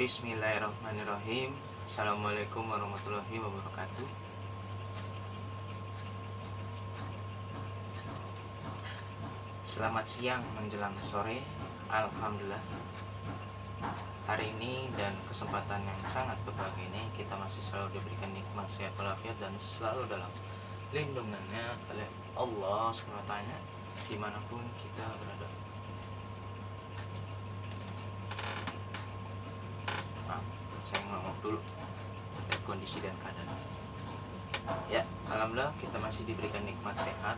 Bismillahirrahmanirrahim. Assalamualaikum warahmatullahi wabarakatuh. Selamat siang menjelang sore. Alhamdulillah, hari ini dan kesempatan yang sangat berbahagia ini kita masih selalu diberikan nikmat sehat walafiat dan selalu dalam lindungannya oleh Allah SWT dimanapun kita berada. Saya ngomong dulu dari kondisi dan keadaan. Ya, alhamdulillah kita masih diberikan nikmat sehat,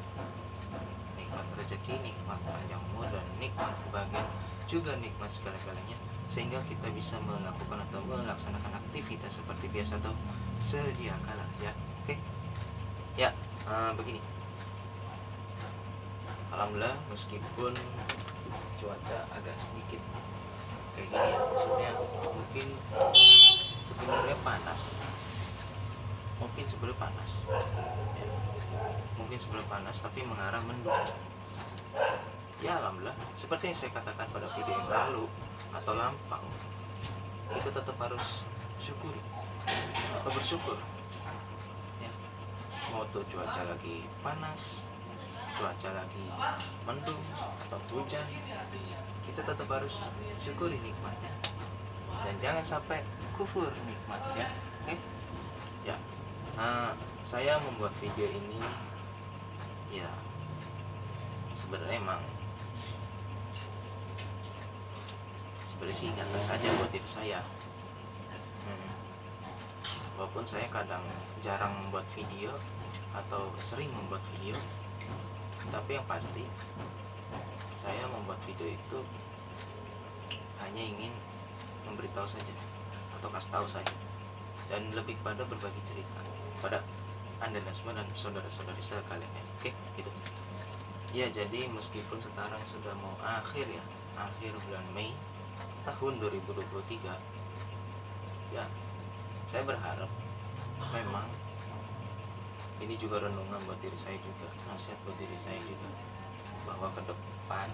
nikmat rezeki, nikmat panjang umur, dan nikmat kebahagiaan, juga nikmat segala-galanya, sehingga kita bisa melakukan atau melaksanakan aktivitas seperti biasa atau sedia kala. Ya, oke. Ya, begini. Alhamdulillah, meskipun cuaca agak sedikit kayak gini ya, maksudnya mungkin sebenarnya panas, mungkin sebenarnya panas ya, mungkin sebenarnya panas tapi mengarah mendung. Ya alhamdulillah, seperti yang saya katakan pada video yang lalu atau lampau, kita tetap harus syukuri atau bersyukur ya. Mau tuh cuaca lagi panas, cuaca lagi mendung atau hujan, kita tetap harus syukuri nikmatnya dan jangan sampai kufur nikmatnya. Oke? Ya. Saya membuat video ini ya sebenarnya sih ingatan saja buat diri saya. Walaupun saya kadang jarang membuat video atau sering membuat video, tapi yang pasti saya membuat video itu hanya ingin memberitahu saja atau kasih tahu saja, dan lebih pada berbagi cerita pada anda dan semua dan saudara-saudari sekalian ya. Oke, gitu. Ya, jadi meskipun sekarang sudah mau akhir bulan Mei tahun 2023, ya saya berharap memang ini juga renungan buat diri saya juga, nasihat buat diri saya juga, bahwa ke depan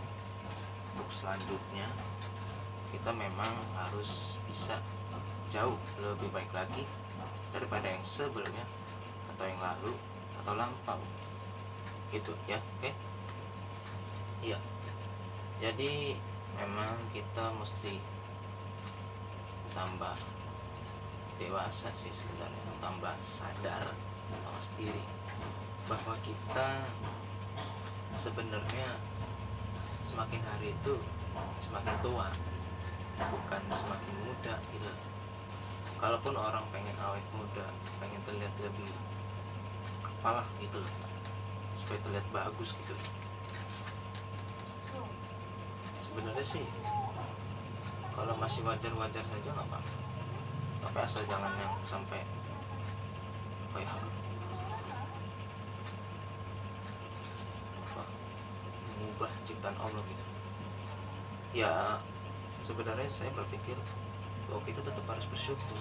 untuk selanjutnya kita memang harus bisa jauh lebih baik lagi daripada yang sebelumnya atau yang lalu atau lampau gitu ya. Oke. Iya, jadi memang kita mesti tambah dewasa sih sebenarnya, tambah sadar awas diri bahwa kita sebenarnya semakin hari itu semakin tua, bukan semakin muda gitu. Kalaupun orang pengen awet muda, pengen terlihat lebih apalah gitu, supaya terlihat bagus gitu, sebenarnya sih kalau masih wajar-wajar saja nggak apa-apa, tapi asal jangan yang sampai kayak mengubah ciptaan Allah gitu. Ya sebenarnya saya berpikir bahwa kita tetap harus bersyukur,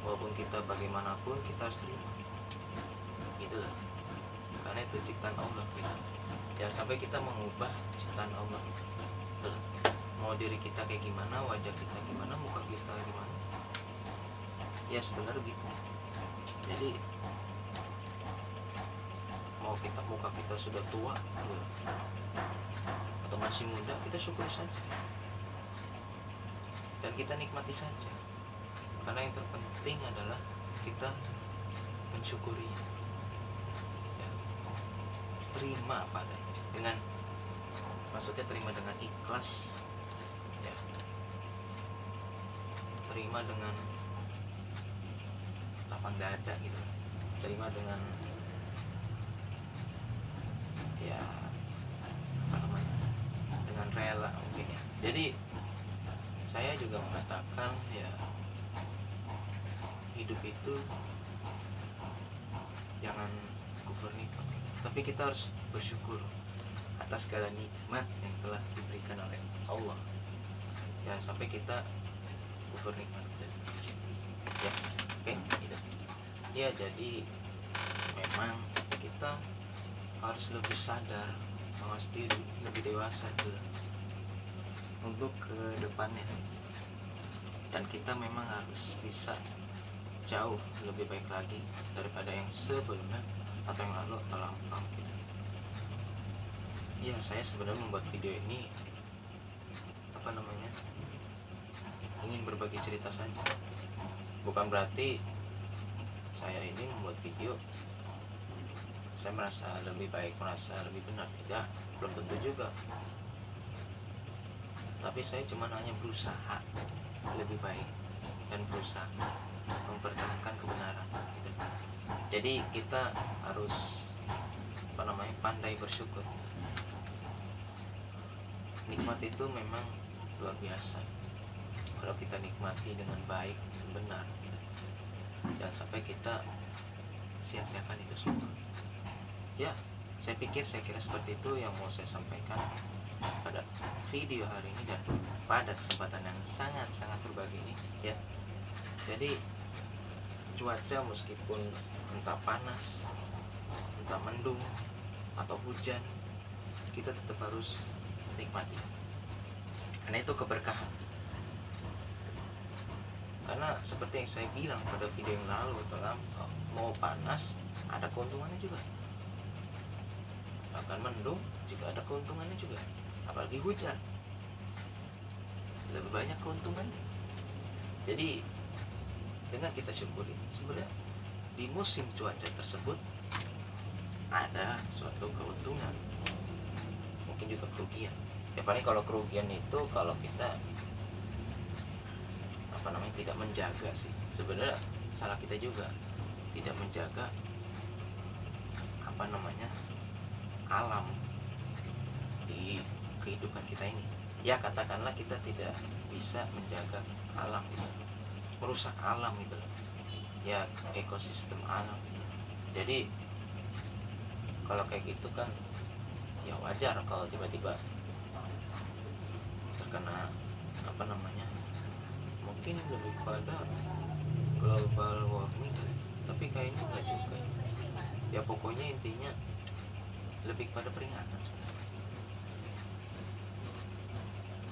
walaupun kita bagaimanapun kita harus terima gitu lah, karena itu ciptaan Allah gitu. Jangan sampai kita mengubah ciptaan Allah gitu. Mau diri kita kayak gimana, wajah kita gimana, muka kita gimana, ya sebenarnya gitu. Jadi mau kita muka kita sudah tua gitu, atau masih muda, kita syukuri saja dan kita nikmati saja, karena yang terpenting adalah kita mensyukuri ya. Terima apa adanya, dengan maksudnya terima dengan ikhlas ya, terima dengan lapang dada gitu, terima dengan ya apa namanya, dengan rela mungkin ya. Jadi saya juga mengatakan ya, hidup itu jangan kufur nikmat gitu, tapi kita harus bersyukur atas segala nikmat yang telah diberikan oleh Allah. Jangan sampai kita kufur nikmat gitu. Ya, oke, gitu. Ya, jadi memang kita harus lebih sadar, mawas diri, lebih dewasa gitu untuk ke depannya. dan kita memang harus bisa jauh lebih baik lagi daripada yang sebelumnya atau yang lalu atau lampau gitu. Ya, saya sebenarnya membuat video ini ingin berbagi cerita saja. Bukan berarti saya ini membuat video saya merasa lebih baik, merasa lebih benar, tidak, belum tentu juga. Tapi saya cuma hanya berusaha lebih baik dan berusaha mempertahankan kebenaran gitu. Jadi kita harus pandai bersyukur. Nikmat itu memang luar biasa kalau kita nikmati dengan baik dan benar gitu. Jangan sampai kita sia-siakan itu semua. Ya, saya kira seperti itu yang mau saya sampaikan pada video hari ini dan pada kesempatan yang sangat-sangat berbagi ini ya. Jadi cuaca meskipun entah panas, entah mendung atau hujan, kita tetap harus nikmati, karena itu keberkahan. Karena seperti yang saya bilang pada video yang lalu, mau panas ada keuntungannya juga, akan mendung juga ada keuntungannya juga, apalagi hujan lebih banyak keuntungannya. Jadi dengan kita syukuri, sebenarnya di musim cuaca tersebut ada suatu keuntungan, mungkin juga kerugian. Ya paling kalau kerugian itu kalau kita tidak menjaga sih. Sebenarnya salah kita juga tidak menjaga alam di kehidupan kita ini. Ya katakanlah kita tidak bisa menjaga alam gitu, merusak alam gitu, ya ekosistem alam gitu. Jadi kalau kayak gitu kan ya wajar kalau tiba-tiba terkena mungkin lebih pada global warming, tapi kayaknya nggak juga. Ya pokoknya intinya lebih pada peringatan sebenarnya.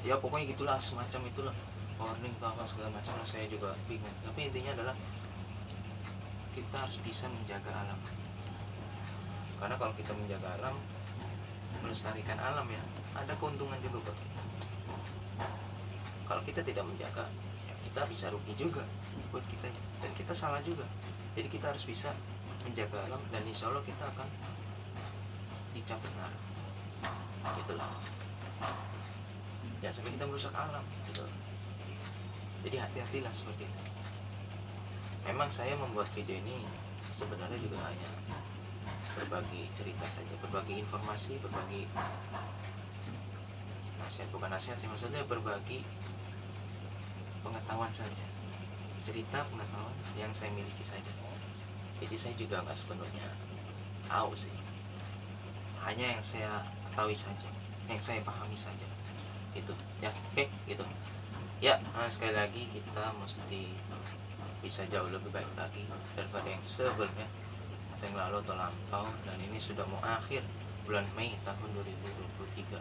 Ya pokoknya gitulah, semacam itulah, warning apa segala macam lah, saya juga bingung. Tapi intinya adalah kita harus bisa menjaga alam, karena kalau kita menjaga alam, melestarikan alam ya, ada keuntungan juga buat kita. Kalau kita tidak menjaga, ya kita bisa rugi juga buat kita, dan kita salah juga. Jadi kita harus bisa menjaga alam, dan insya Allah kita akan dicap benar gitulah. Jangan sampai kita merusak alam gitu. Jadi hati-hatilah seperti itu. Memang saya membuat video ini sebenarnya juga hanya berbagi cerita saja, berbagi informasi, berbagi nasihat, bukan nasihat sih, maksudnya berbagi pengetahuan saja, cerita pengetahuan yang saya miliki saja. Jadi saya juga nggak sepenuhnya tahu sih, hanya yang saya ketahui saja, yang saya pahami saja gitu ya. Oke gitu ya. Sekali lagi kita mesti bisa jauh lebih baik lagi daripada yang sebelumnya atau yang lalu atau lampau. Dan ini sudah mau akhir bulan Mei tahun 2023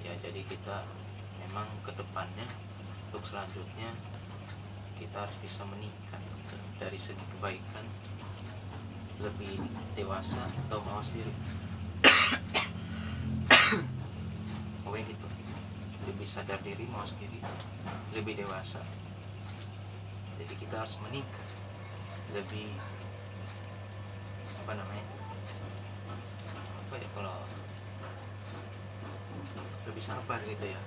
ya. Jadi kita memang kedepannya untuk selanjutnya kita harus bisa meningkat dari segi kebaikan, lebih dewasa atau mawas diri pokoknya gitu, lebih sadar diri, mawas diri, lebih dewasa. Jadi kita harus meningkat, lebih kalau lebih sabar gitu ya,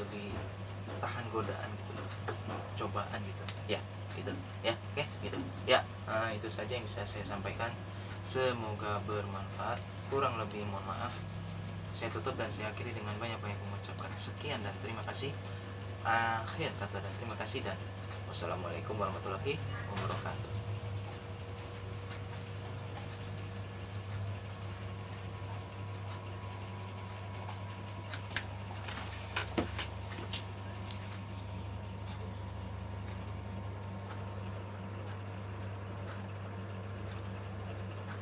lebih tahan godaan gitu, cobaan gitu ya, gitu ya. Oke gitu ya. Itu saja yang bisa saya sampaikan, semoga bermanfaat. Kurang lebih mohon maaf. Saya tutup dan saya akhiri dengan banyak-banyak mengucapkan sekian dan terima kasih. Akhir kata dan terima kasih, dan wassalamualaikum warahmatullahi wabarakatuh.